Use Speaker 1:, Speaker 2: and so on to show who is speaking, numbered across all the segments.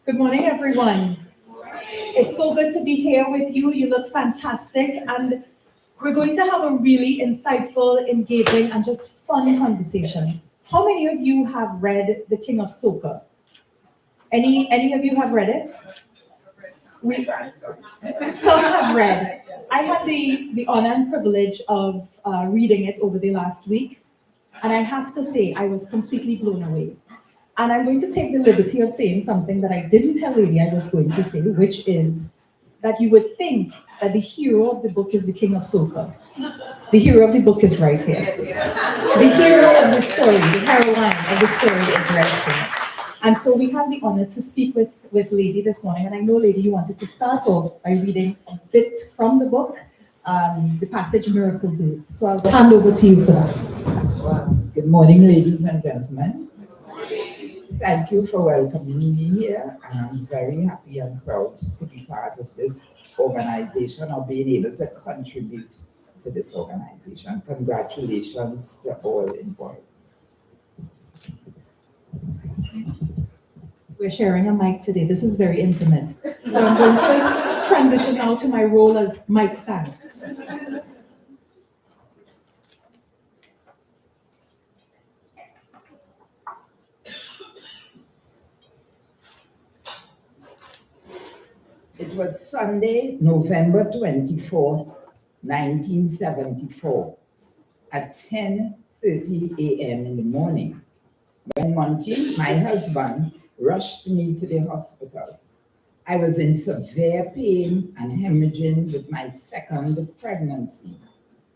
Speaker 1: Good morning, everyone. It's so good to be here with you. You look fantastic, and we're going to have a really insightful, engaging, and just fun conversation. How many of you have read The King of Soca? Any of you have read it? Some have read. I had the honor and privilege of reading it over the last week, and I have to say I was completely blown away. And I'm going to take the liberty of saying something that I didn't tell Lady I was going to say, which is that you would think that the hero of the book is the King of Soca. The hero of the book is right here. The hero of the story, the heroine of the story is right here. And so we have the honor to speak with Lady this morning. And I know, Lady, you wanted to start off by reading a bit from the book, the passage Miracle Birth. So I'll hand over to you for that.
Speaker 2: Well, good morning, ladies and gentlemen. Thank you for welcoming me here. I'm very happy and proud to be part of this organization or being able to contribute to this organization. Congratulations to all involved.
Speaker 1: We're sharing a mic today. This is very intimate. So I'm going to transition now to my role as mic stand.
Speaker 2: It was Sunday, November 24th, 1974, at 10:30 a.m. in the morning, when Monty, my husband, rushed me to the hospital. I was in severe pain and hemorrhaging with my second pregnancy,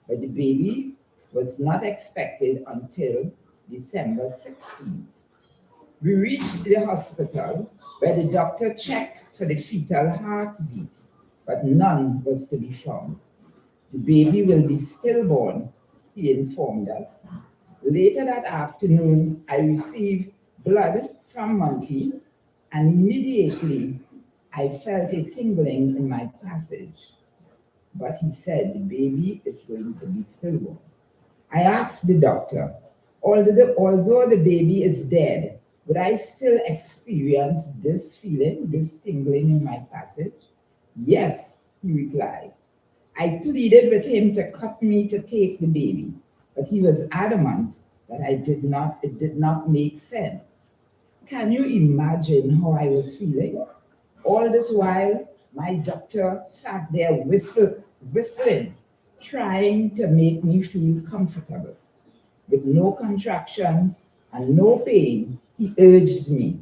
Speaker 2: but the baby was not expected until December 16th. We reached the hospital where the doctor checked for the fetal heartbeat, but none was to be found. The baby will be stillborn, he informed us. Later that afternoon, I received blood from Monty, and immediately I felt a tingling in my passage. But he said the baby is going to be stillborn. I asked the doctor, although the baby is dead, would I still experience this feeling, this tingling in my passage? Yes, he replied. I pleaded with him to cut me to take the baby, but he was adamant that it did not make sense. Can you imagine how I was feeling? All this while, my doctor sat there whistling, trying to make me feel comfortable. With no contractions and no pain, he urged me,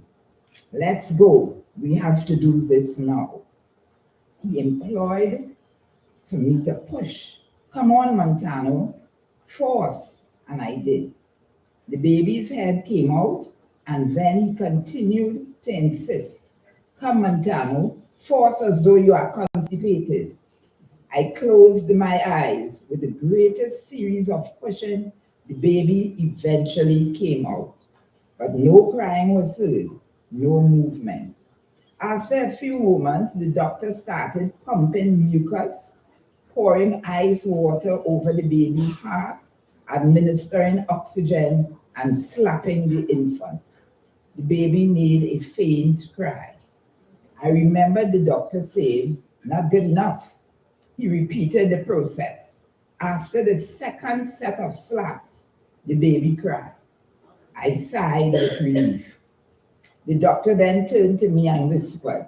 Speaker 2: let's go, we have to do this now. He implored for me to push. Come on, Montano, force, and I did. The baby's head came out, and then he continued to insist. Come, Montano, force as though you are constipated. I closed my eyes. With the greatest series of pushing, the baby eventually came out. But no crying was heard, no movement. After a few moments, the doctor started pumping mucus, pouring ice water over the baby's heart, administering oxygen, and slapping the infant. The baby made a faint cry. I remember the doctor saying, not good enough. He repeated the process. After the second set of slaps, the baby cried. I sighed with relief. The doctor then turned to me and whispered,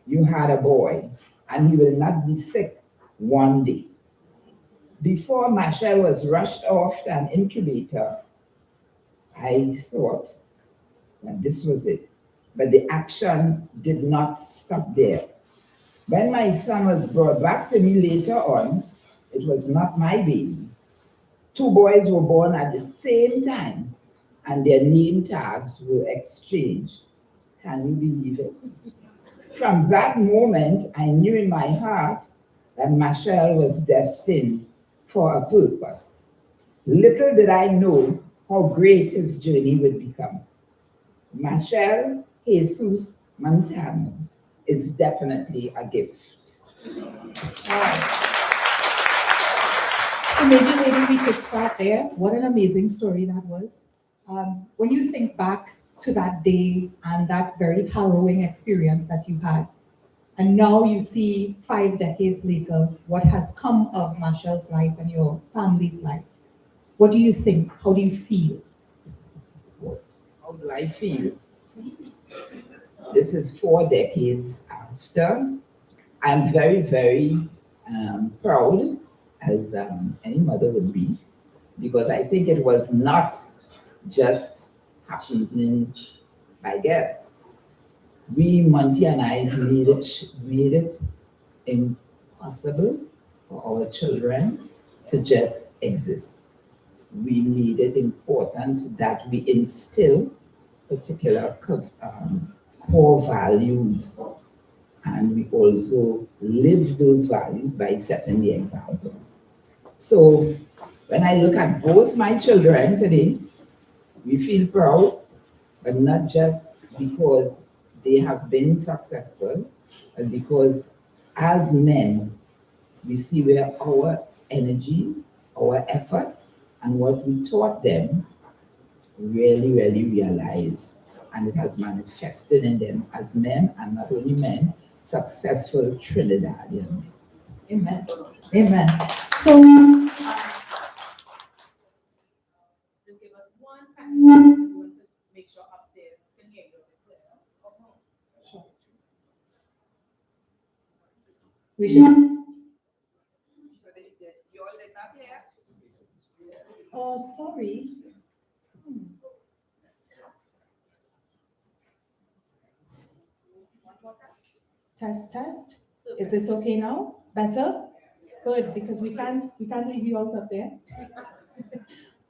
Speaker 2: you had a boy, and he will not be sick one day. Before Machel was rushed off to an incubator, I thought that this was it. But the action did not stop there. When my son was brought back to me later on, it was not my baby. Two boys were born at the same time, and their name tags were exchanged. Can you believe it? From that moment, I knew in my heart that Machel was destined for a purpose. Little did I know how great his journey would become. Machel Jesus Montano is definitely a gift.
Speaker 1: So maybe we could start there. What an amazing story that was. When you think back to that day and that very harrowing experience that you had. And now you see 5 decades later what has come of Machel's life and your family's life. What do you think? How do you feel?
Speaker 2: How do I feel? This is 4 decades after. I'm very, very proud, as any mother would be, because I think it was not just happening by guess. We, Monty and I, made it impossible for our children to just exist. We made it important that we instill particular core values, and we also live those values by setting the example. So when I look at both my children today, we feel proud, but not just because they have been successful, but because as men, we see where our energies, our efforts, and what we taught them really, really realize, and it has manifested in them as men, and not only men, successful Trinidadian.
Speaker 1: Amen. Amen. So,
Speaker 3: just give us one time. We want to make sure upstairs can hear you a bit clearer.
Speaker 1: sure. We should.
Speaker 3: You all did not hear?
Speaker 1: Oh, sorry.
Speaker 3: One more test.
Speaker 1: Test. Is this okay now? Better? Good, because we can't leave you out up there.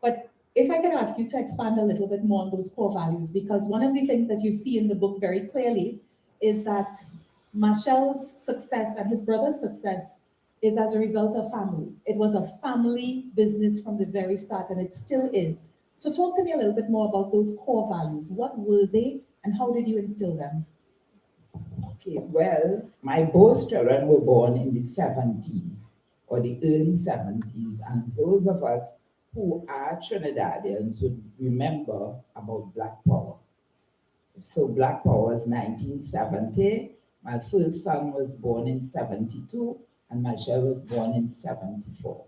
Speaker 1: But if I could ask you to expand a little bit more on those core values, because one of the things that you see in the book very clearly is that Machel's success and his brother's success is as a result of family. It was a family business from the very start, and it still is. So talk to me a little bit more about those core values. What were they, and how did you instill them?
Speaker 2: Okay, well, my both children were born in the 70s or the early 70s, and those of us who are Trinidadians would remember about Black Power. So Black Power was 1970. My first son was born in 72, and Machel was born in 74.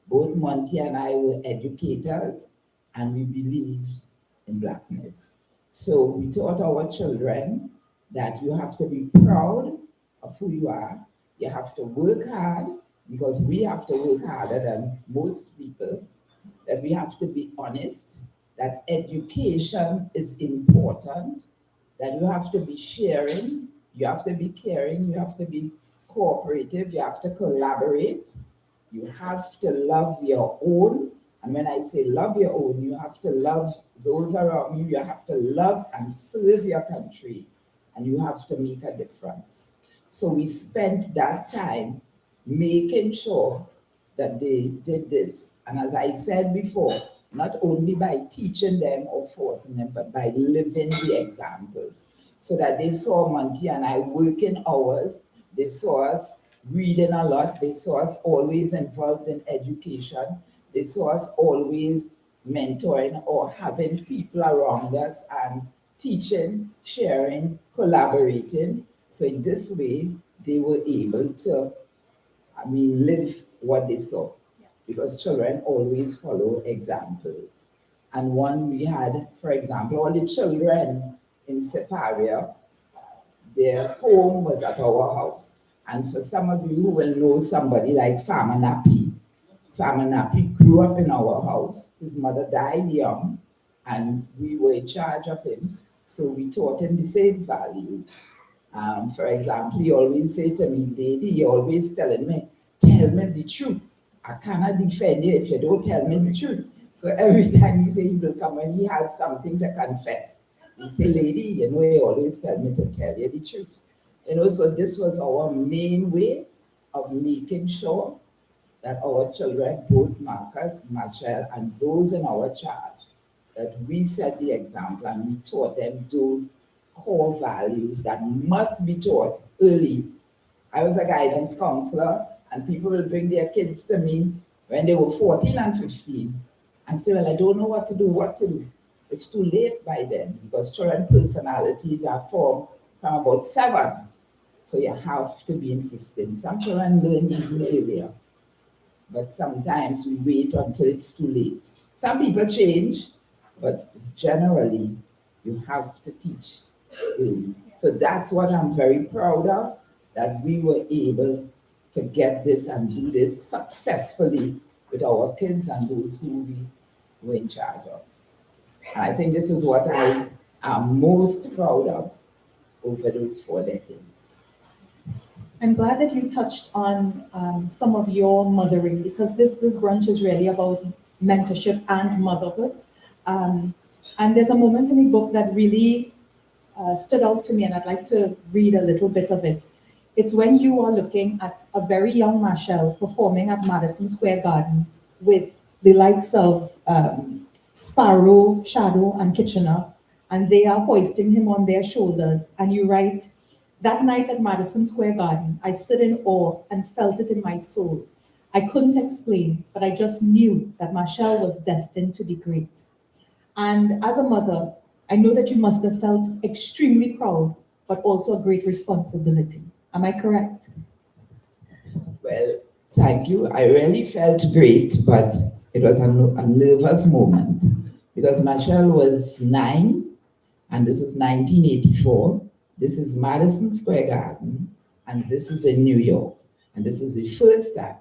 Speaker 2: Both Monty and I were educators, and we believed in Blackness. So we taught our children that you have to be proud of who you are. You have to work hard, because we have to work harder than most people. That we have to be honest, that education is important, that you have to be sharing, you have to be caring, you have to be cooperative, you have to collaborate, you have to love your own. And when I say love your own, you have to love those around you, you have to love and serve your country, and you have to make a difference. So we spent that time making sure that they did this. And as I said before, not only by teaching them or forcing them, but by living the examples, so that they saw Monty and I working hours, they saw us reading a lot, they saw us always involved in education, they saw us always mentoring or having people around us and teaching, sharing, collaborating. So in this way, they were able to, live what they saw, because children always follow examples. And one we had, for example, all the children in Separia, their home was at our house. And for some of you who will know somebody like Farmer Nappy grew up in our house. His mother died young, and we were in charge of him. So we taught him the same values. For example, he always said to me, Lady, he always telling me, tell me the truth. I cannot defend you if you don't tell me the truth. So every time he say he will come when he has something to confess, he say, Lady, you know, he always tell me to tell you the truth. So this was our main way of making sure that our children, both Marcus, Machel, and those in our charge, that we set the example and we taught them those core values that must be taught early. I was a guidance counselor, and people will bring their kids to me when they were 14 and 15 and say, well, I don't know what to do. it's too late by then because children personalities are formed from about 7. So you have to be insistent. Some children learn even earlier, but sometimes we wait until it's too late. Some people change, but generally you have to teach early. So that's what I'm very proud of, that we were able to get this and do this successfully with our kids and those who we were in charge of. And I think this is what I am most proud of over those 4 decades.
Speaker 1: I'm glad that you touched on some of your mothering, because this brunch is really about mentorship and motherhood. And there's a moment in the book that really stood out to me, and I'd like to read a little bit of it. It's when you are looking at a very young Machel performing at Madison Square Garden with the likes of Sparrow, Shadow, and Kitchener, and they are hoisting him on their shoulders. And you write, "That night at Madison Square Garden, I stood in awe and felt it in my soul. I couldn't explain, but I just knew that Machel was destined to be great." And as a mother, I know that you must have felt extremely proud, but also a great responsibility. Am I correct?
Speaker 2: Well, thank you. I really felt great, but it was a nervous moment because Machel was 9, and this is 1984. This is Madison Square Garden, and this is in New York, and this is the first time.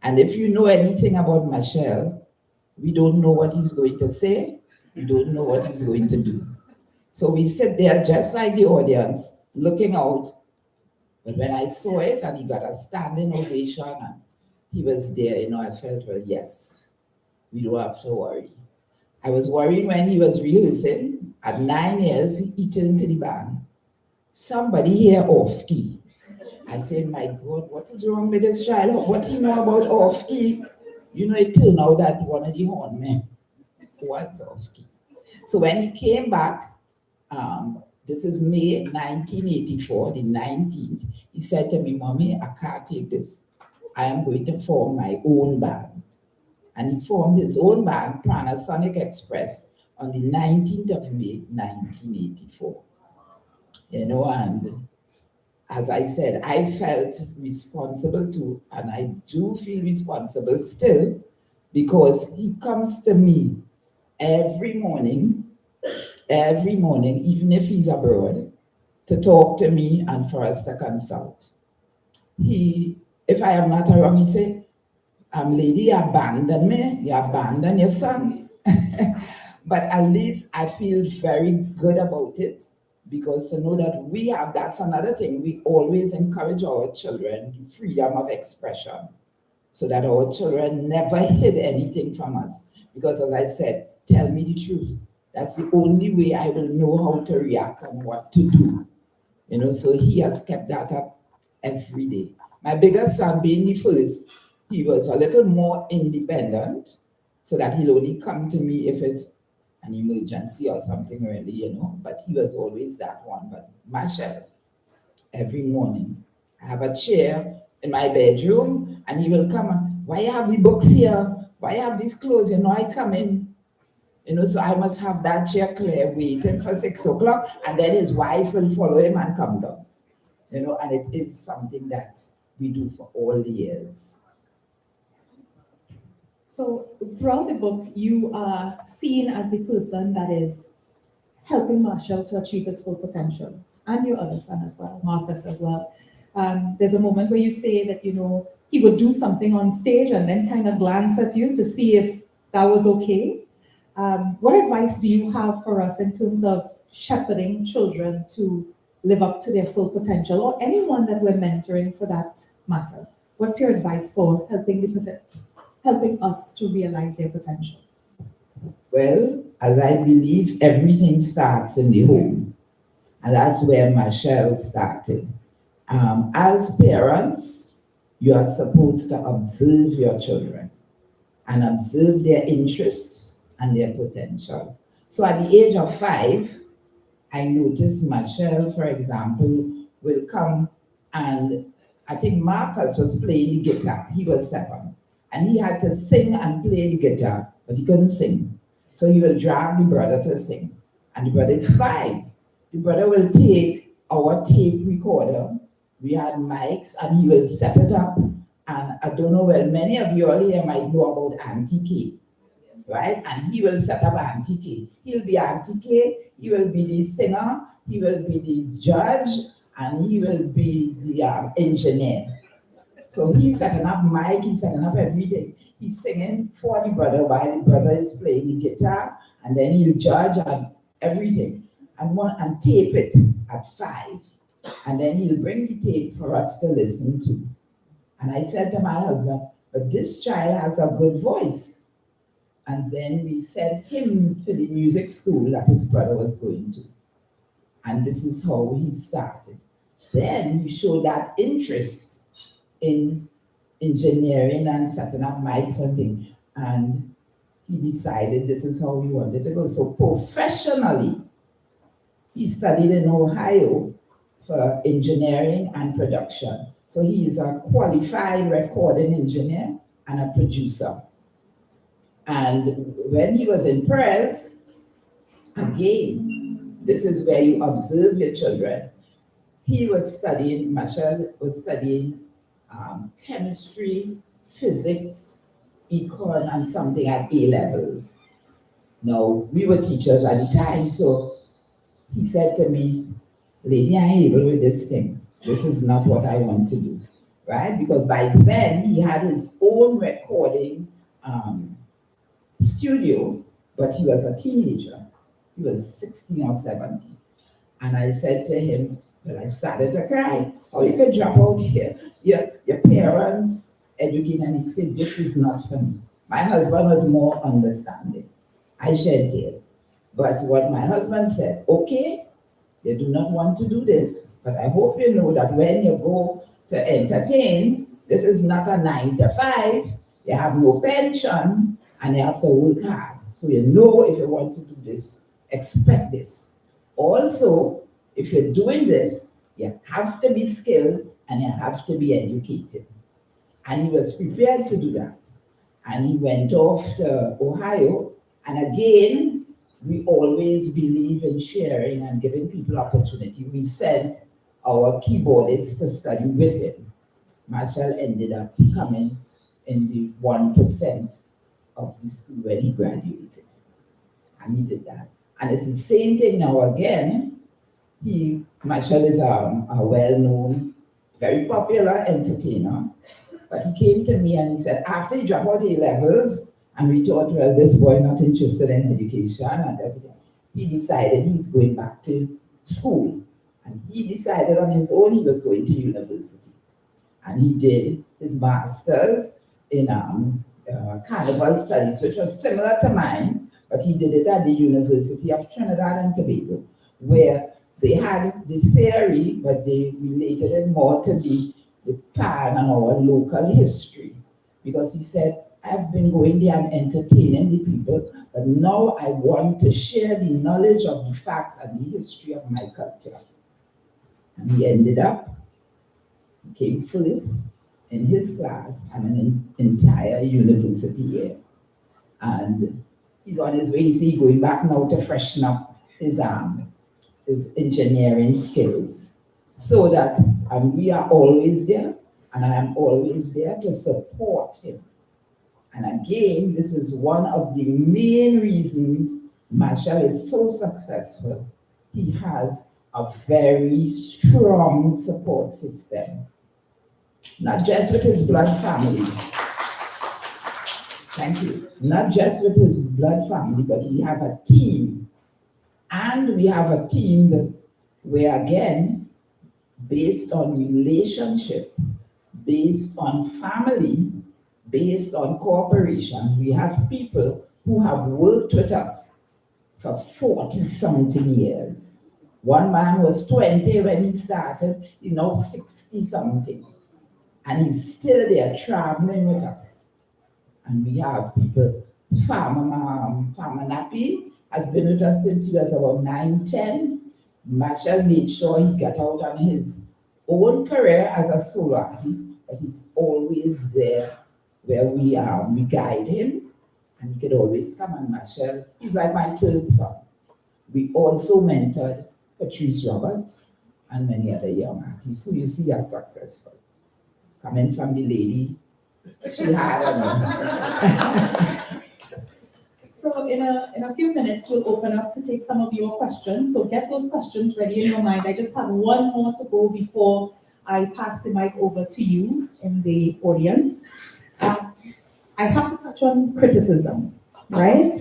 Speaker 2: And if you know anything about Machel, we don't know what he's going to say, we don't know what he's going to do. So we sit there just like the audience, looking out. But when I saw it and he got a standing ovation and he was there, I felt, well, yes, we don't have to worry. I was worried when he was rehearsing. At 9 years, he turned to the band. "Somebody here off key." I said, "My God, what is wrong with this child? What do you know about off key?" It turned out that one of the horn men was off key. So when he came back, this is May 1984, the 19th, he said to me, "Mommy, I can't take this. I am going to form my own band." And he formed his own band, Panasonic Express, on the 19th of May, 1984. And as I said, I felt responsible too, and I do feel responsible still, because he comes to me every morning, even if he's abroad, to talk to me and for us to consult. If I am not around, he say, "Lady, you abandoned me, you abandoned your son." But at least I feel very good about it, because to know that that's another thing, we always encourage our children freedom of expression, so that our children never hid anything from us. Because as I said, tell me the truth. That's the only way I will know how to react and what to do. So he has kept that up every day. My biggest son, being the first, he was a little more independent, so that he'll only come to me if it's an emergency or something really, but he was always that one. But Machel, every morning, I have a chair in my bedroom, and he will come and, "Why you have the books here? Why you have these clothes? I come in." So I must have that chair clear, waiting for 6 o'clock, and then his wife will follow him and come down. And it is something that we do for all the years.
Speaker 1: So throughout the book, you are seen as the person that is helping Machel to achieve his full potential, and your other son as well, Marcus as well. There's a moment where you say that, he would do something on stage and then kind of glance at you to see if that was okay. What advice do you have for us in terms of shepherding children to live up to their full potential, or anyone that we're mentoring for that matter? What's your advice for helping us to realize their potential?
Speaker 2: Well, as I believe, everything starts in the home. And that's where Machel started. As parents, you are supposed to observe your children and observe their interests and their potential. So at the age of 5, I noticed Machel, for example, will come, and I think Marcus was playing the guitar. He was 7. And he had to sing and play the guitar, but he couldn't sing. So he will drag the brother to sing. And the brother is 5. The brother will take our tape recorder. We had mics, and he will set it up. And I don't know, well, many of you all here might know about Auntie K, right? And he will set up Auntie K. He'll be Auntie K, he will be the singer, he will be the judge, and he will be the engineer. So he's setting up mic, he's setting up everything. He's singing for the brother while the brother is playing the guitar, and then he'll judge and everything. And tape it at 5. And then he'll bring the tape for us to listen to. And I said to my husband, but this child has a good voice. And then we sent him to the music school that his brother was going to. And this is how he started. Then he showed that interest in engineering and setting up mics and things. And he decided this is how he wanted to go. So professionally, he studied in Ohio for engineering and production. So he is a qualified recording engineer and a producer. And when he was in press, again, this is where you observe your children. He was studying, Machel was studying chemistry, physics, econ, and something at A levels. Now, we were teachers at the time, so he said to me, lady, I ain't able with this thing. This is not what I want to do, right? Because by then, he had his own recording studio, but he was a teenager. He was 16 or 17. And I said to him, well, I started to cry. Oh, you could drop out here. Your parents educate, and he said, this is not for me. My husband was more understanding. I shed tears. But what my husband said, okay, you do not want to do this, but I hope you know that when you go to entertain, this is not a 9 to 5. You have no pension, and you have to work hard. So you know if you want to do this, expect this. Also, if you're doing this, you have to be skilled and you have to be educated. And he was prepared to do that. And he went off to Ohio. And again, we always believe in sharing and giving people opportunity. We sent our keyboardist to study with him. Machel ended up coming in the 1% of the school when he graduated. And he did that. And it's the same thing now again. Machel is a well-known, very popular entertainer. But he came to me and he said, after he dropped out A levels, and we thought, well, this boy not interested in education and everything, he decided he's going back to school. And he decided on his own he was going to university. And he did his master's in carnival studies, which was similar to mine, but he did it at the University of Trinidad and Tobago, where they had the theory, but they related it more to the pan and our local history. Because he said, I've been going there and entertaining the people, but now I want to share the knowledge of the facts and the history of my culture. And he ended up, he came first in his class and an entire university year. And he's on his way, he's going back now to freshen up his engineering skills. So that we are always there, and I am always there to support him. And again, this is one of the main reasons Machel is so successful. He has a very strong support system, not just with his blood family. Thank you. Not just with his blood family, but we have a team. And we have a team that where, again, based on relationship, based on family, based on cooperation, we have people who have worked with us for 40-something years. One man was 20 when he started, he's now 60-something. And he's still there traveling with us. And we have people, Farmer Nappy has been with us since he was about 9, 10. Machel made sure he got out on his own career as a solo artist, but he's always there where we guide him. and he could always come, and Machel, he's like my third son. We also mentored Patrice Roberts and many other young artists who you see are successful. Coming from the lady, she had
Speaker 1: So in a few minutes, we'll open up to take some of your questions. So get those questions ready in your mind. I just have one more to go before I pass the mic over to you in the audience. I have to touch on criticism, right?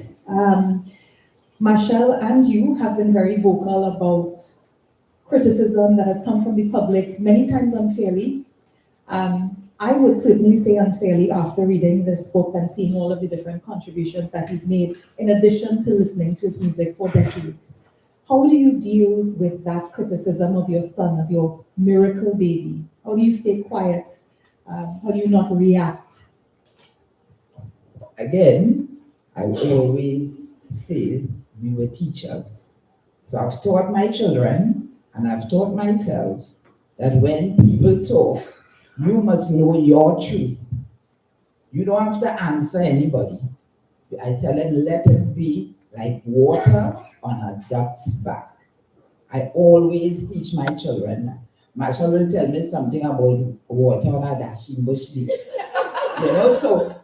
Speaker 1: Machel and you have been very vocal about criticism that has come from the public, many times unfairly. I would certainly say unfairly after reading this book and seeing all of the different contributions that he's made, in addition to listening to his music for decades. How do you deal with that criticism of your son, of your miracle baby? How do you stay quiet? How do you not react?
Speaker 2: Again, I always say we were teachers. So I've taught my children and I've taught myself that when people talk, you must know your truth. You don't have to answer anybody. I tell them, let it be like water on a duck's back. I always teach my children. Machel will tell me something about water on a dashing bush leaf. You know,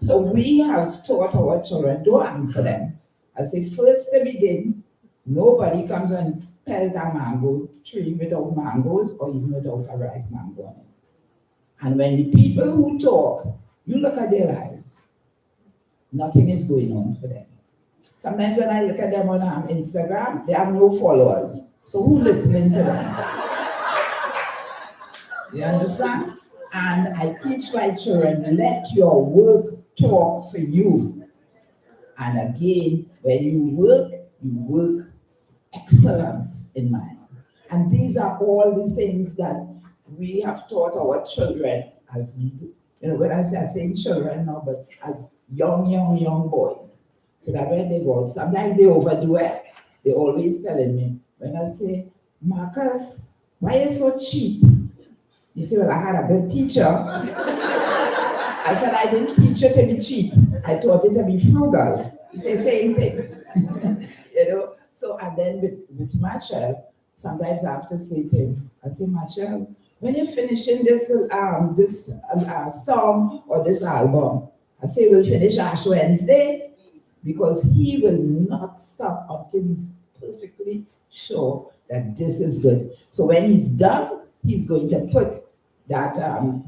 Speaker 2: so we have taught our children, don't answer them. I say, first they begin, nobody comes and pelt a mango tree without mangoes or even without a ripe mango on it. And when the people who talk, you look at their lives, nothing is going on for them. Sometimes when I look at them on Instagram, they have no followers. So who's listening to them? You understand? And I teach my children, let your work talk for you. And again, when you work excellence in mind. And these are all the things that we have taught our children as, you know, when I say children now, but as young boys. So that when they go out, sometimes they overdo it. They always telling me, when I say, Marcus, why are you so cheap? You say, well, I had a good teacher. I said, I didn't teach you to be cheap. I taught you to be frugal. You say, same thing. You know? So, and then with Machel, sometimes I have to say to him, I say, Machel, when you're finishing this song or this album, I say, we'll finish Ash Wednesday, because he will not stop until he's perfectly sure that this is good. So when he's done, he's going to put that,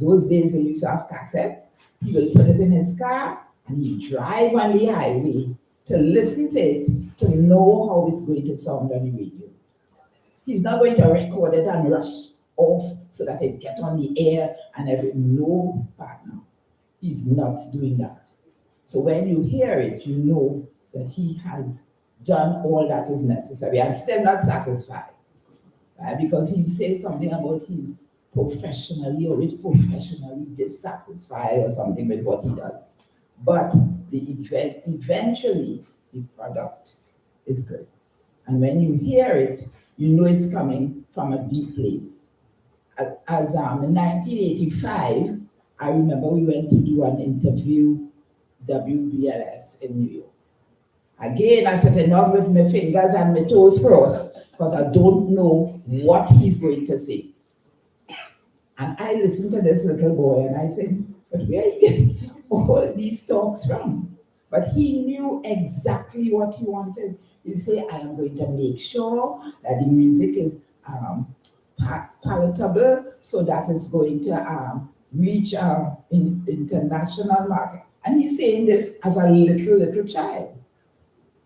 Speaker 2: those days they used to have cassettes, he will put it in his car and he drive on the highway to listen to it, to know how it's going to sound on the radio. He's not going to record it and rush off so that it get on the air and no partner. He's not doing that. So when you hear it, you know that he has done all that is necessary and still not satisfied. Because he says something about he's professionally dissatisfied or something with what he does. But eventually, the product is good. And when you hear it, you know it's coming from a deep place. As in 1985, I remember we went to do an interview, WBLS in New York. Again, I sat down with my fingers and my toes crossed because I don't know what he's going to say. And I listened to this little boy and I said, but where are you getting all these talks from? But he knew exactly what he wanted. He'd say, I am going to make sure that the music is palatable so that it's going to reach international market. And he's saying this as a little child.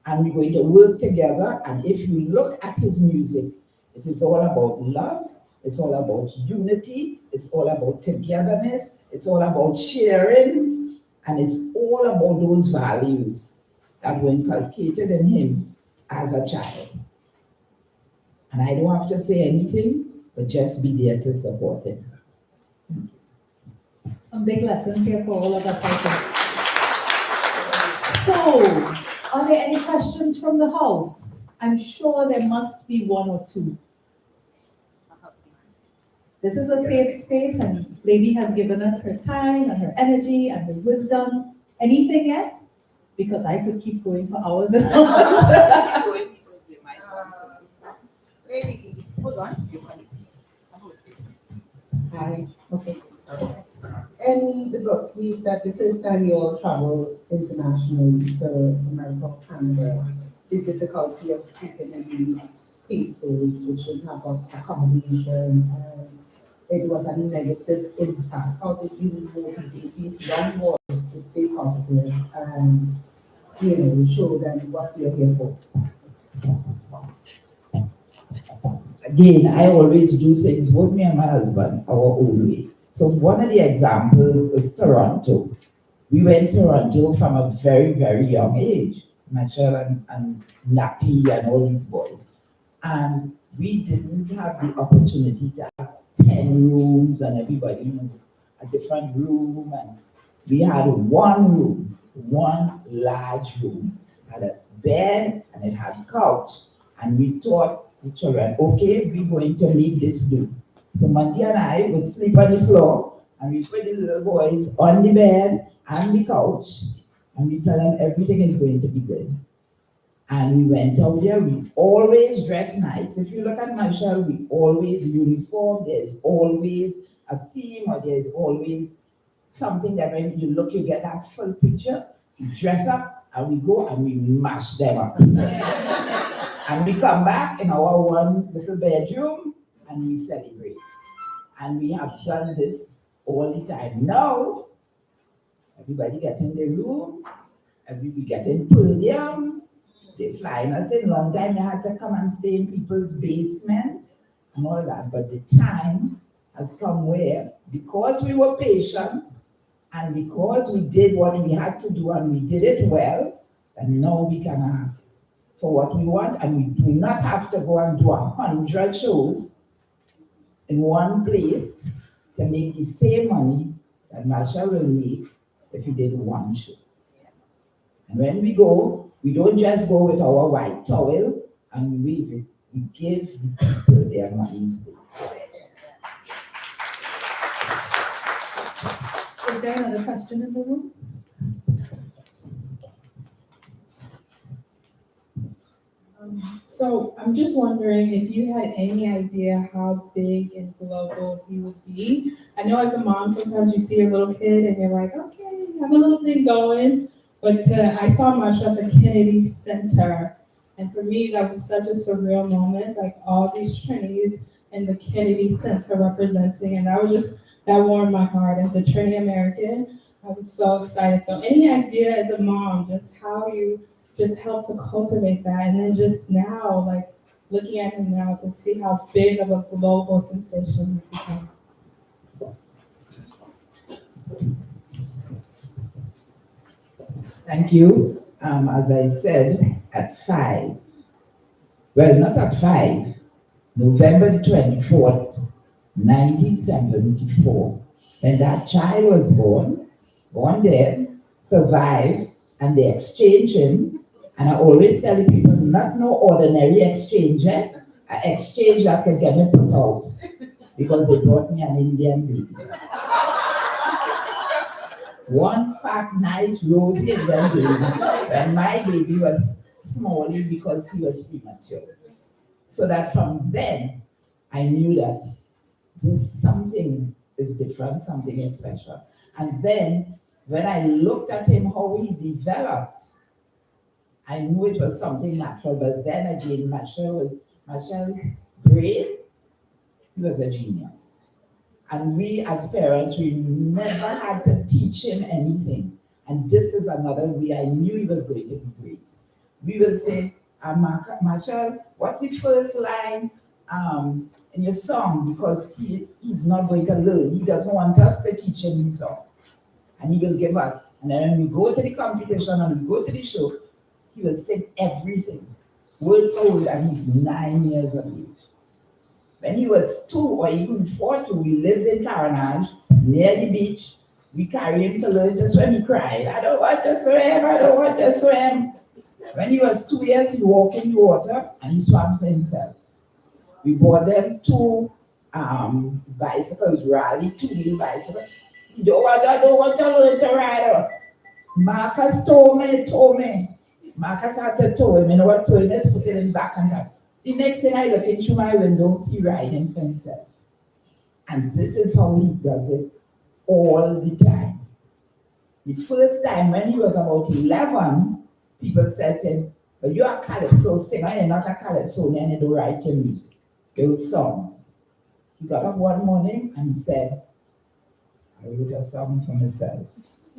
Speaker 2: And we're going to work together. And if you look at his music, it is all about love. It's all about unity. It's all about togetherness. It's all about sharing. And it's all about those values that were inculcated in him as a child. And I don't have to say anything, but just be there to support him.
Speaker 1: Some big lessons here for all of us, I think. So, are there any questions from the house? I'm sure there must be one or two. This is a safe space, and Lady has given us her time and her energy and her wisdom. Anything yet? because I could keep going for hours and hours.
Speaker 3: Lady, hold on.
Speaker 4: Hi. Okay. In the book, we said the first time you all traveled internationally to America, Canada, the difficulty of speaking in these spaces, which should have accommodation, and it was a negative impact. How did you motivate these young boys to stay positive and, show them what we are here for?
Speaker 2: Again, I always do things, both me and my husband, our own way. So one of the examples is Toronto. We went to Toronto from a very, very young age, Machel and Nappy and all these boys. And we didn't have the opportunity to have 10 rooms and everybody, a different room. And we had one room, one large room, had a bed and it had a couch. And we taught the children, okay, we're going to make this do. So Monty and I would sleep on the floor and we put the little boys on the bed and the couch and we tell them everything is going to be good. And we went out there, we always dress nice. If you look at Machel, we always uniform, there's always a theme or there's always something that when you look, you get that full picture. We dress up and we go and we mash them up. And we come back in our one little bedroom and we celebrate. And we have done this all the time. Now, everybody get in the room, everybody get in podium, they flying us in. Long time they had to come and stay in people's basement and all that. But the time has come where, because we were patient and because we did what we had to do and we did it well, and now we can ask for what we want, and we do not have to go and do 100 shows in one place to make the same money that Machel will make if you did one show. And when we go, we don't just go with our white towel and we wave it. We give the people their money's back.
Speaker 1: Is there another question in the room?
Speaker 5: So I'm just wondering if you had any idea how big and global he would be. I know as a mom, sometimes you see a little kid and you're like, okay, you have a little thing going. But I saw Machel at the Kennedy Center. And for me, that was such a surreal moment, like all these Trinities in the Kennedy Center representing. And that warmed my heart. As a Trini American, I was so excited. So any idea as a mom, just how you just help to cultivate that, and then just now, like looking at him now to see how big of a global sensation he's become.
Speaker 2: Thank you. As I said, at 5, well, not at 5, November the 24th, 1974, when that child was born there, survived, and they exchanged him. And I always tell the people, not no ordinary exchange, an exchange that could get me put out, because they brought me an Indian baby. One fat, nice, rosy Indian baby, when my baby was smally because he was premature. So that from then, I knew that this something is different, something is special. And then, when I looked at him, how he developed, I knew it was something natural, but then again, Machel's brain, he was a genius. And we as parents, we never had to teach him anything. And this is another way I knew he was going to be great. We will say, Machel, what's the first line in your song? Because he's not going to learn. He doesn't want us to teach him his song. And he will give us. And then when we go to the competition and we go to the show, he will sing everything, word for word, and he's 9 years of age. When he was 2 or even before 2, we lived in CaribNation, near the beach. We carried him to learn to swim. He cried, I don't want to swim, I don't want to swim. When he was 2 years, he walked in the water and he swam for himself. We bought them 2 bicycles, rally 2-wheel bicycles. I don't want to learn to ride. Marcus told me. Marcus had to tow him, you know what, tow him, let's put it in back and that. The next thing I look in through my window, he riding for himself. And this is how he does it all the time. The first time when he was about 11, people said to him, but you're a calypso singer, you're not a calypso, and you don't write your music, your songs. He got up one morning and he said, I wrote a song for myself.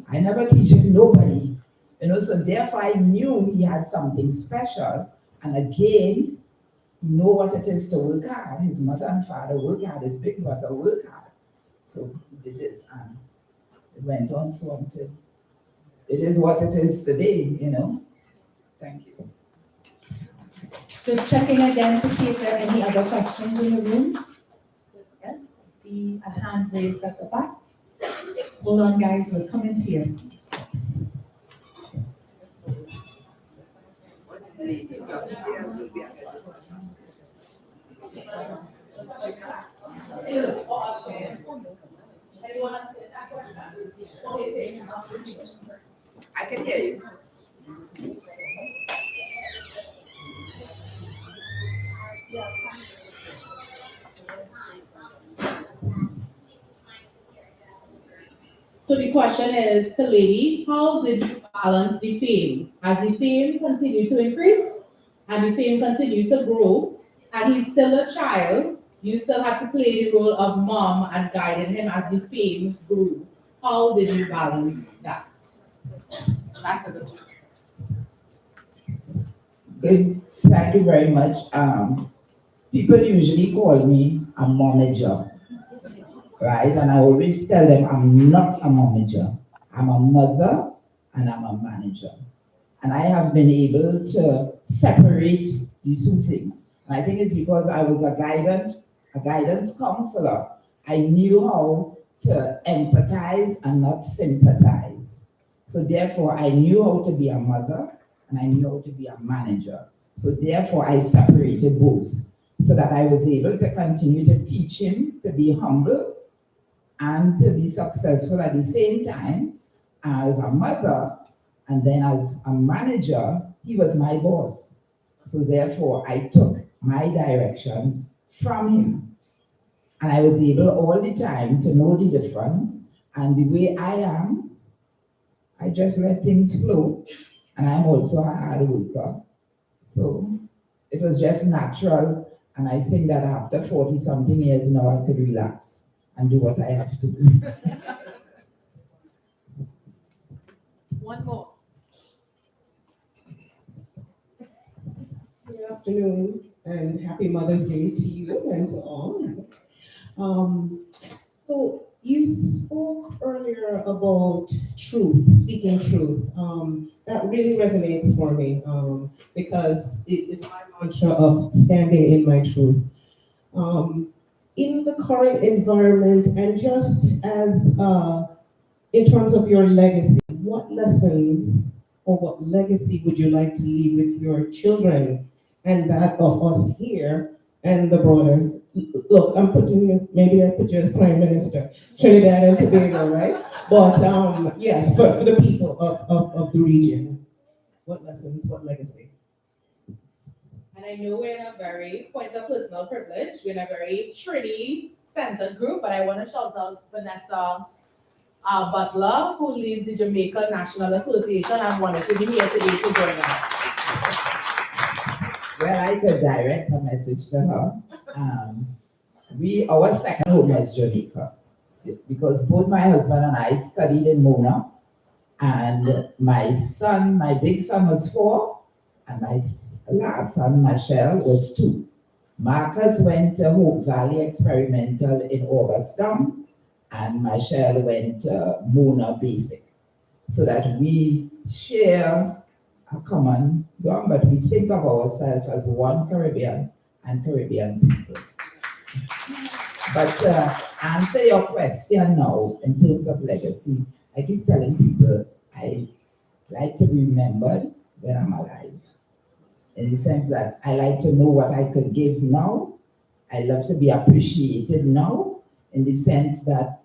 Speaker 2: I never teach him nobody. You know, so therefore I knew he had something special. And again, he know what it is to work hard. His mother and father work hard, his big brother work hard. So he did this and it went on so until it is what it is today, you know. Thank you.
Speaker 1: Just checking again to see if there are any other questions in the room. Yes, I see a hand raised at the back. Hold on, guys, we're coming to you.
Speaker 2: I can hear you.
Speaker 3: So the question is to Lady, how did you balance the fame? As the fame continued to increase and the fame continued to grow, and he's still a child, you still had to play the role of mom and guiding him as the fame grew. How did you balance that? That's a good one.
Speaker 2: Good. Thank you very much. People usually call me a momager, right? And I always tell them I'm not a momager. I'm a mother and I'm a manager. And I have been able to separate these two things. And I think it's because I was a guidance counselor. I knew how to empathize and not sympathize. So therefore, I knew how to be a mother and I knew how to be a manager. So therefore, I separated both so that I was able to continue to teach him to be humble and to be successful at the same time as a mother. And then as a manager, he was my boss. So therefore, I took my directions from him. And I was able all the time to know the difference. And the way I am, I just let things flow. And I'm also a hard worker. So it was just natural. And I think that after 40-something years now, I could relax and do what I have to do.
Speaker 3: One more.
Speaker 4: Good afternoon and happy Mother's Day to you and to all. So you spoke earlier about truth, speaking truth. That really resonates for me because it is my mantra of standing in my truth. In the current environment and just as in terms of your legacy, what lessons or what legacy would you like to leave with your children and that of us here and the broader? Look, I'm putting you, maybe I put you as Prime Minister, Trinidad and Tobago, right? But yes, for the people of the region, what lessons, what legacy?
Speaker 3: And I know we're in a very point of personal privilege. We're in a very Trinity-centered group, but I want to shout out Vanessa Butler, who leads the Jamaica National Association and wanted to be here today to join us.
Speaker 2: Well, I could direct a message to her. Our second home was Jamaica because both my husband and I studied in Mona, and my big son was 4, and my last son, Machel, was 2. Marcus went to Hope Valley Experimental in Augustown, and Machel went to Mona Basic, so that we share a common ground, but we think of ourselves as one Caribbean and Caribbean people. But to answer your question now, in terms of legacy, I keep telling people I like to be remembered when I'm alive. In the sense that I like to know what I could give now. I love to be appreciated now, in the sense that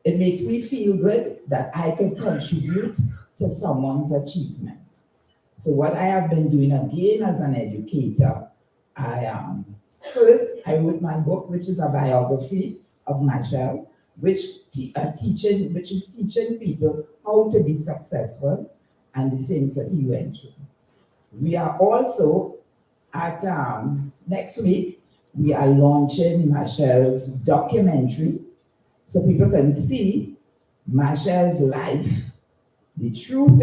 Speaker 2: it makes me feel good that I could contribute to someone's achievement. So what I have been doing again as an educator, first I wrote my book, which is a biography of Machel, which is teaching people how to be successful and the things that he went through. We are also at next week, we are launching Machel's documentary so people can see Machel's life, the truth,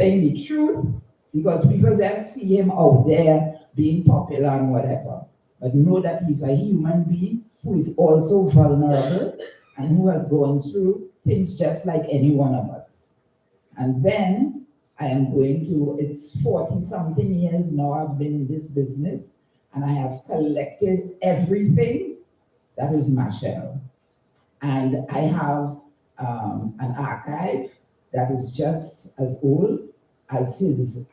Speaker 2: because people just see him out there being popular and whatever, but know that he's a human being who is also vulnerable and who has gone through things just like any one of us. And then I am going to, it's 40-something years now I've been in this business, and I have collected everything that is Machel. And I have an archive that is just as old as his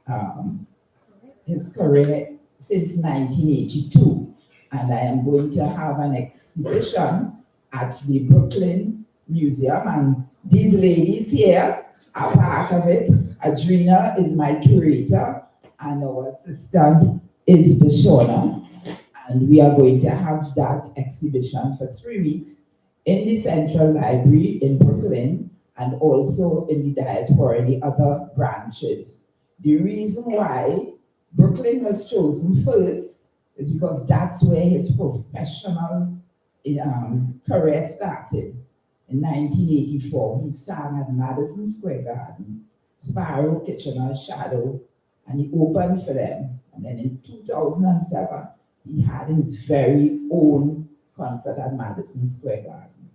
Speaker 2: career since 1982. And I am going to have an exhibition at the Brooklyn Museum, and these ladies here are part of it. Adrina is my curator, and our assistant is Deshona. And we are going to have that exhibition for 3 weeks in the Central Library in Brooklyn, and also in the diaspora, in the other branches. The reason why Brooklyn was chosen first is because that's where his professional career started. In 1984, he sang at Madison Square Garden, Sparrow, Kitchener, Shadow, and he opened for them. And then in 2007, he had his very own concert at Madison Square Garden.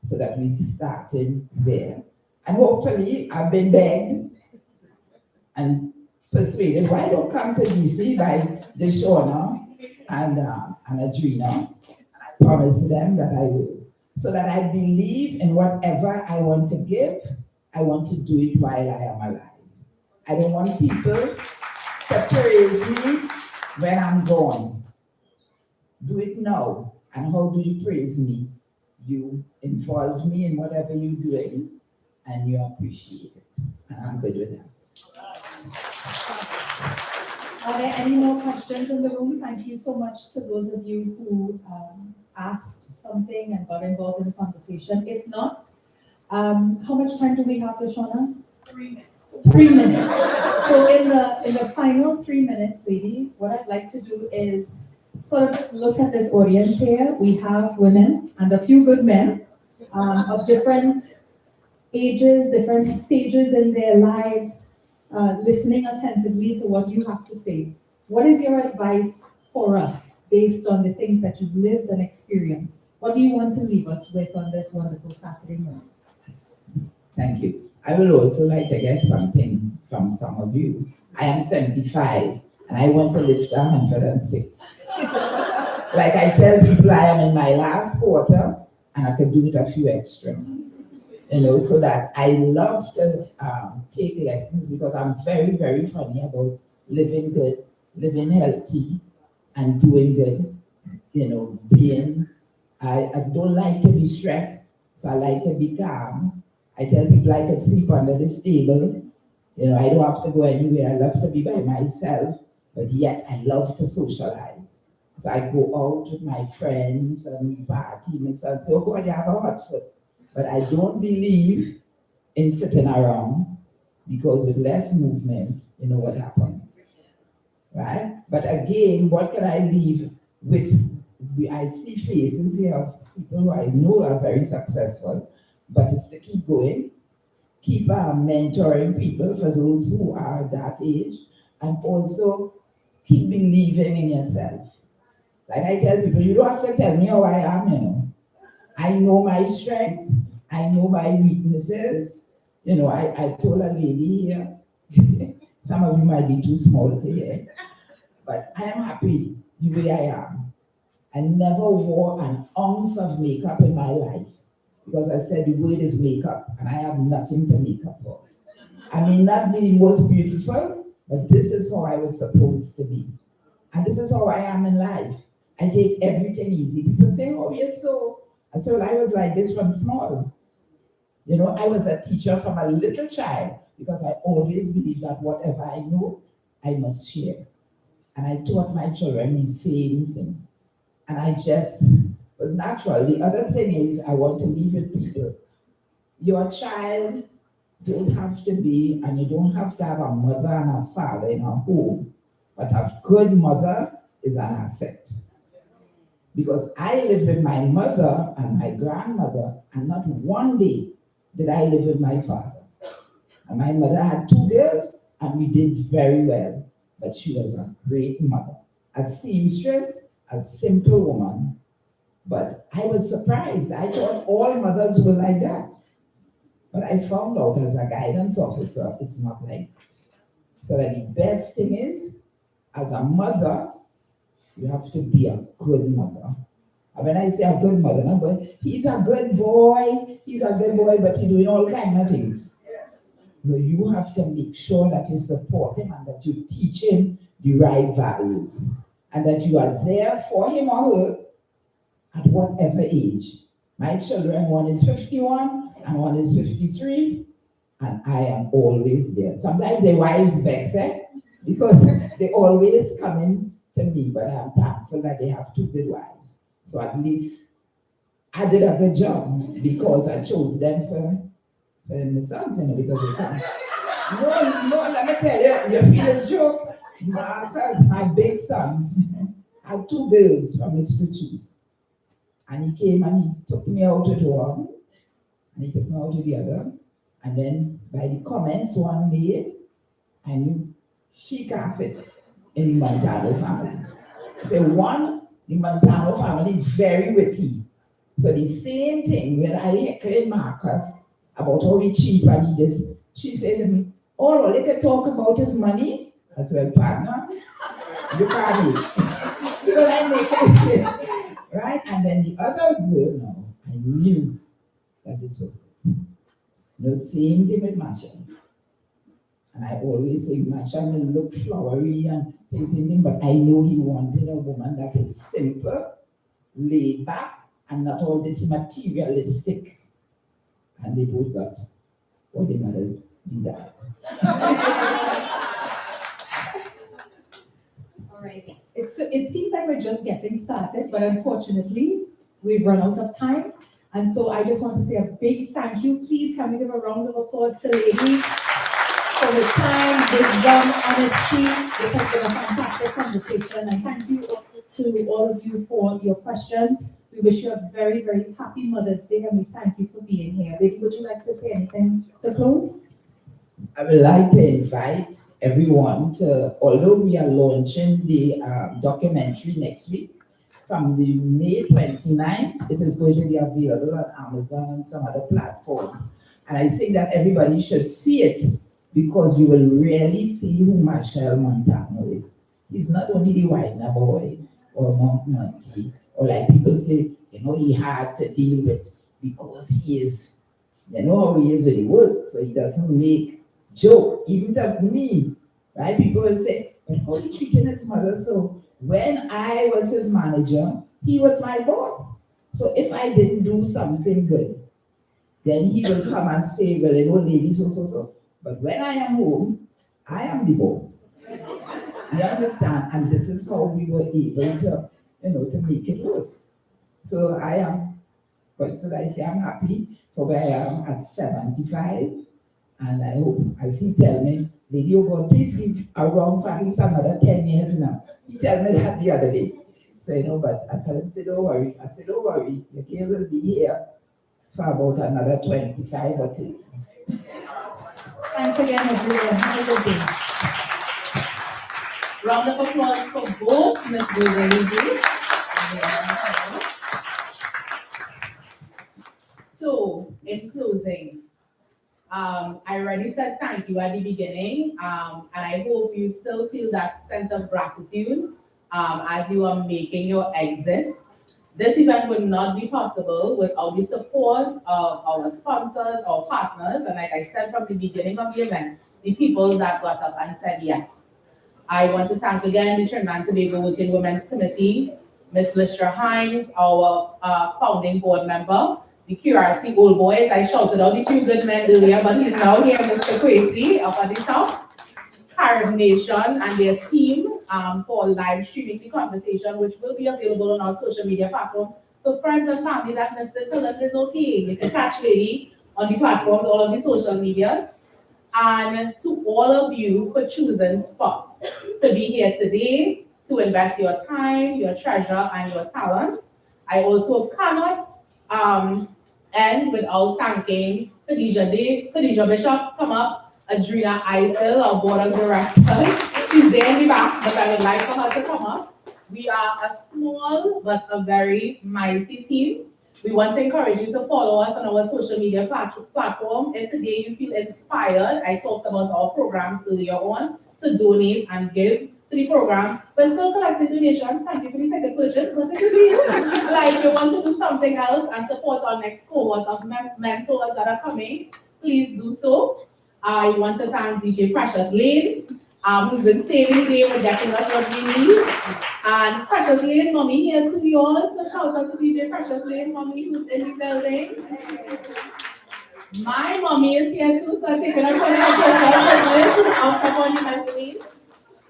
Speaker 2: So that we started there. And hopefully, I've been begged and persuaded, why don't come to DC by Deshona and Adrina. I promise them that I will. So that I believe in whatever I want to give, I want to do it while I am alive. I don't want people to praise me when I'm gone. Do it now. And how do you praise me? You involve me in whatever you're doing, and you appreciate it. And I'm good with that.
Speaker 1: Are there any more questions in the room? Thank you so much to those of you who asked something and got involved in the conversation. If not, how much time do we have, Shona?
Speaker 5: 3 minutes.
Speaker 1: 3 minutes. So in the final 3 minutes, lady, what I'd like to do is sort of just look at this audience here. We have women and a few good men of different ages, different stages in their lives, listening attentively to what you have to say. What is your advice for us based on the things that you've lived and experienced? What do you want to leave us with on this wonderful Saturday morning?
Speaker 2: Thank you. I will also like to get something from some of you. I am 75 and I want to live to 106. Like I tell people, I am in my last quarter and I could do with a few extra. So that I love to take lessons because I'm very, very funny about living good, living healthy, and doing good. I don't like to be stressed, so I like to be calm. I tell people I could sleep under this table. I don't have to go anywhere. I love to be by myself, but yet I love to socialize. So I go out with my friends and party, and say, oh God, you have a hot foot. But I don't believe in sitting around because with less movement, you know what happens, right? But again, what can I leave with? I see faces here of people who I know are very successful, but it's to keep going, keep mentoring people for those who are that age, and also keep believing in yourself. Like I tell people, you don't have to tell me how I am, I know my strengths, I know my weaknesses. I told a lady here, some of you might be too small to hear, but I am happy the way I am. I never wore an ounce of makeup in my life because I said the word is makeup and I have nothing to make up for. I may not be the most beautiful, but this is how I was supposed to be. And this is how I am in life. I take everything easy. People say, oh, you're so... I was like this from small. I was a teacher from a little child. because I always believe that whatever I know, I must share. And I taught my children the same thing. And I just was natural. The other thing is, I want to leave with people. Your child don't have to be, and you don't have to have a mother and a father in a home, but a good mother is an asset. Because I lived with my mother and my grandmother, and not one day did I live with my father. And my mother had 2 girls, and we did very well. But she was a great mother, a seamstress, a simple woman. But I was surprised. I thought all mothers were like that. But I found out as a guidance officer, it's not like that. So that the best thing is, as a mother, you have to be a good mother. And when I say a good mother, I'm going, he's a good boy, but he's doing all kinds of things. No, you have to make sure that you support him and that you teach him the right values. And that you are there for him or her at whatever age. My children, one is 51 and one is 53, and I am always there. Sometimes their wives vex, because they always come in to me, but I'm thankful that they have 2 good wives. So at least I did a good job because I chose them for the sons, because they come. No, let me tell you, you feel this joke? Because my big son had 2 girls from his to choose. And he came and he took me out with one, and he took me out with the other. And then by the comments one made, I knew she can't fit in the Montano family. So one, the Montano family, very witty. So the same thing when I heckled Marcus about how he cheap and he this, she said to me, all they can talk about is money. I said, well, partner, you can't make because I make it. Right? And then the other girl, no, I knew that this was it. The same thing with Machel. And I always say, Machel may look flowery and thing, but I know he wanted a woman that is simple, laid back, and not all this materialistic. And they both got what they mother desired.
Speaker 1: All right. It seems like we're just getting started, but unfortunately, we've run out of time. And so I just want to say a big thank you. Please can we give a round of applause to Lady for the time, wisdom, honesty. This has been a fantastic conversation. And thank you to all of you for your questions. We wish you a very, very happy Mother's Day, and we thank you for being here. Lady, would you like to say anything to close?
Speaker 2: I would like to invite everyone to, although we are launching the documentary next week, from the May 29th, it is going to be available on Amazon and some other platforms. And I think that everybody should see it because you will really see who Machel Montano is. He's not only the Widener boy or monkey, or like people say, he had to deal with because he is, how he is with the work, so he doesn't make joke, even to me, right? People will say, but how he treating his mother? So when I was his manager, he was my boss. So if I didn't do something good, then he will come and say, well, lady, so. But when I am home, I am the boss. You understand? And this is how we were able to, to make it work. So I am, but so I say I'm happy for where I am at 75. And I hope, as he tell me, Lady, oh God, please be around for at least another 10 years now. He tell me that the other day. So, but I tell him, say, don't worry. I said, don't worry. Your kid will be here for about another 25 or 30.
Speaker 1: Thanks again, everyone. Have a good day.
Speaker 3: Round of applause for both Ms. Lady. So, in closing, I already said thank you at the beginning, and I hope you still feel that sense of gratitude as you are making your exit. This event would not be possible without the support of our sponsors, our partners, and like I said from the beginning of the event, the people that got up and said yes. I want to thank again the Trinidad and Tobago Working Women's Committee, Ms. Listra Hines, our founding board member, the curiosity old boys. I shouted out the few good men earlier, but he's now here, Mr. Kwesi, up at the top. CaribNation and their team for live streaming the conversation, which will be available on our social media platforms. So friends and family that missed it, tell them it's okay. You can catch Lady on the platforms, all of the social media. And to all of you for choosing Spot to be here today, to invest your time, your treasure, and your talent. I also cannot end without thanking Khadija Bishop, come up, Adrina Eiffel, our board of directors. She's there in the back, but I would like for her to come up. We are a small but a very mighty team. We want to encourage you to follow us on our social media platform. If today you feel inspired, I talked about our programs earlier on, to donate and give to the programs, but still collecting donations. Thank you for the ticket purchase, but it could be like you want to do something else and support our next cohort of mentors that are coming, please do so. I want to thank DJ Precious Lane, who's been saving the day for getting us what we need. And Precious Lane, mommy here to you all. So shout out to DJ Precious Lane, mommy, who's in the building. My mommy is here too, so I'm taking her on the mezzanine.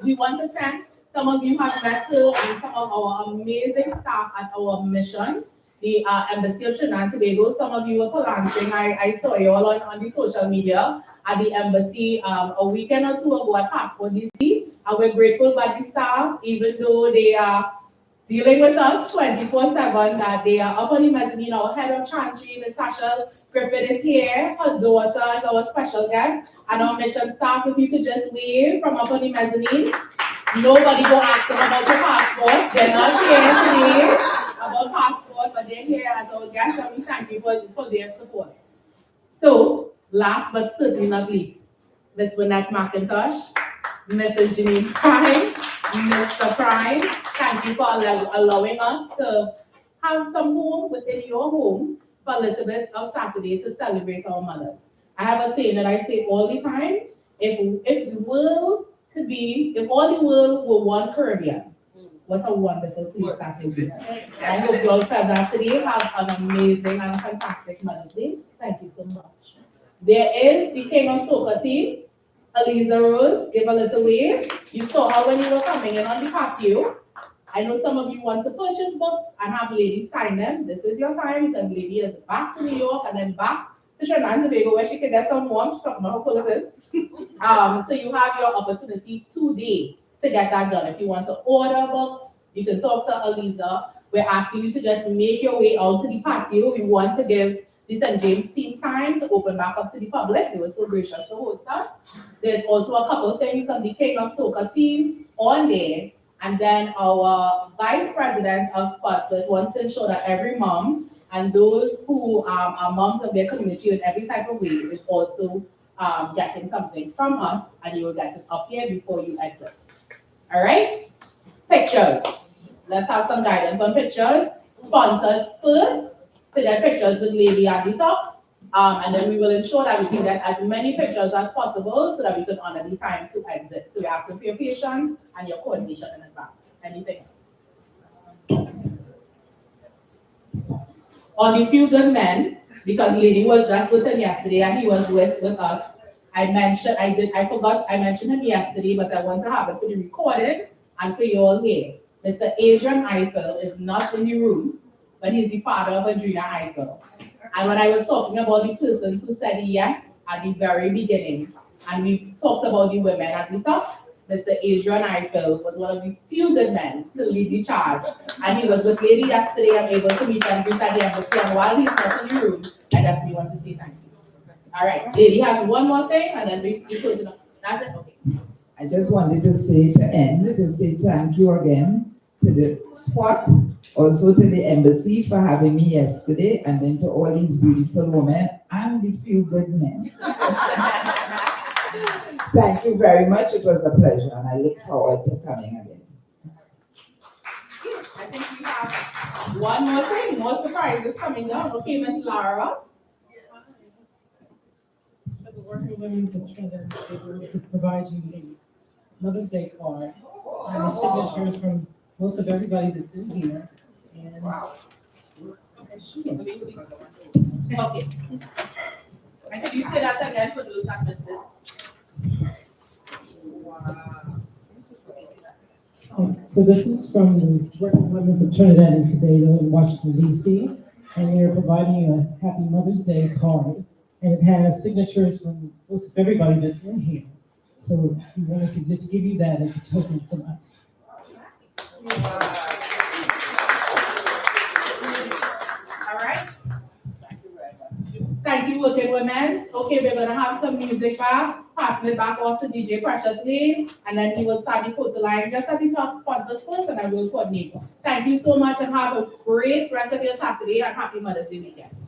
Speaker 3: We want to thank some of you who have met her and some of our amazing staff at our mission, the Embassy of Trinidad and Tobago. Some of you were glancing. I saw you all on the social media at the embassy a weekend or two ago at Passport DC. And we're grateful by the staff, even though they are dealing with us 24/7, that they are up on the mezzanine. Our head of chantry, Ms. Machel Griffin, is here. Her daughter is our special guest. And our mission staff, if you could just wave from up on the mezzanine. Nobody go ask them about your passport. They're not here today about passport, but they're here as our guests, and we thank you for their support. So, last but certainly not least, Ms. Winette McIntosh, Mrs. Janine Prime, Mr. Prime, thank you for allowing us to have some home within your home for a little bit of Saturday to celebrate our mothers. I have a saying that I say all the time, if the world could be, if all the world were one Caribbean, what a wonderful place that would be. I hope you all felt that today. Have an amazing and fantastic Mother's Day. Thank you so much. There is the King of Soca team, Eliza Rose, give a little wave. You saw her when you were coming in on the patio. I know some of you want to purchase books and have Lady sign them. This is your time because Lady is back to New York and then back to Trinidad and Tobago where she can get some warmth. She's talking about how cold it is. So you have your opportunity today to get that done. If you want to order books, you can talk to Eliza. We're asking you to just make your way out to the patio. We want to give the St. James team time to open back up to the public. They were so gracious to host us. There's also a couple of things from the King of Soca team on there. And then our vice president of Spotless wants to ensure that every mom and those who are moms of their community in every type of way is also getting something from us, and you will get it up here before you exit. All right? Pictures. Let's have some guidance on pictures. Sponsors first to get pictures with Lady at the top. And then we will ensure that we can get as many pictures as possible so that we can honor the time to exit. So we're asking for your patience and your coordination in advance. Anything else? On the few good men, because Lady was just with him yesterday and he was with us. I mentioned him yesterday, but I want to have it for the recording and for you all here. Mr. Adrian Eiffel is not in the room, but he's the father of Adrina Eiffel. And when I was talking about the persons who said yes at the very beginning, and we talked about the women at the top, Mr. Adrian Eiffel was one of the few good men to lead the charge. And he was with Lady yesterday. I'm able to meet him at the embassy. And while he's not in the room, I definitely want to say thank you. All right, Lady has one more thing, and then we close it up. That's it? Okay.
Speaker 2: I just wanted to say thank you again to the Spot, also to the embassy for having me yesterday, and then to all these beautiful women and the few good men. Thank you very much. It was a pleasure, and I look forward to coming again.
Speaker 3: I think we have one more thing, more surprises coming down. Okay, Miss Lara.
Speaker 6: So the Working Women's of Trinidad and Tobago to provide you a Mother's Day card and the signatures from most of everybody that's in here. And
Speaker 3: Okay. And can you say that again for those that missed it? Wow.
Speaker 6: So this is from the Working Women's of Trinidad and Tobago in Washington, D.C. And we're providing you a Happy Mother's Day card. And it has signatures from most of everybody that's in here. So we wanted to just give you that as a token from us.
Speaker 3: All right. Thank you, Working Women. Okay, we're gonna have some music back, passing it back off to DJ Precious Lee, and then we will start the photo line just at the top sponsors first, and I will coordinate. Thank you so much and have a great rest of your Saturday and happy Mother's Day weekend.